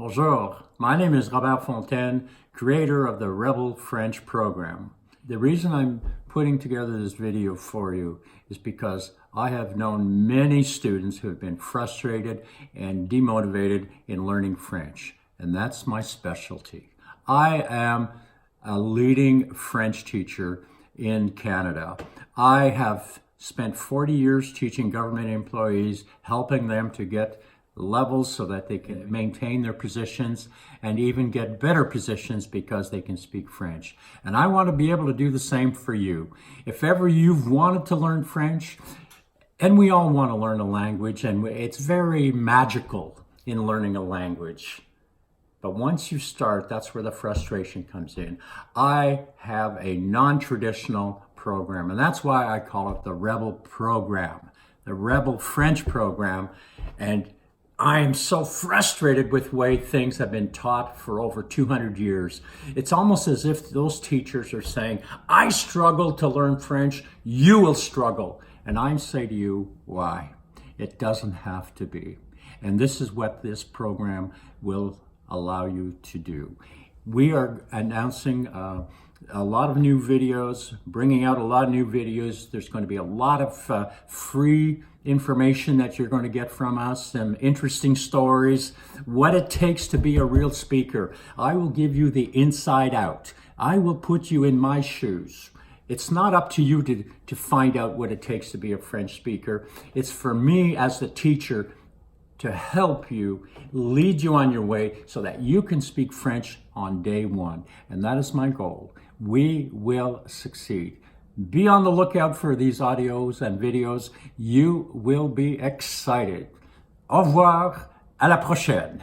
Bonjour, my name is Robert Fontaine, creator of the Rebel French program. The reason I'm putting together this video for you is because I have known many students who have been frustrated and demotivated in learning French, and that's my specialty. I am a leading French teacher in Canada. I have spent 40 years teaching government employees, helping them to get levels so that they can maintain their positions and even get better positions because they can speak French. And I want to be able to do the same for you. If ever you've wanted to learn French, and we all want to learn a language, and it's very magical in learning a language. But once you start, that's where the frustration comes in. I have a non-traditional program, and that's why I call it the Rebel program, the Rebel French program. And I am so frustrated with the way things have been taught for over 200 years. It's almost as if those teachers are saying, I struggle to learn French, you will struggle. And I say to you, why? It doesn't have to be. And this is what this program will allow you to do. We are announcing a lot of new videos, bringing out a lot of new videos. There's going to be a lot of free information that you're going to get from us, some interesting stories, what it takes to be a real speaker. I will give you the inside out. I will put you in my shoes. It's not up to you to find out what it takes to be a French speaker. It's for me as the teacher to help you, lead you on your way so that you can speak French on day one. And that is my goal. We will succeed. Be on the lookout for these audios and videos. You will be excited. Au revoir, à la prochaine.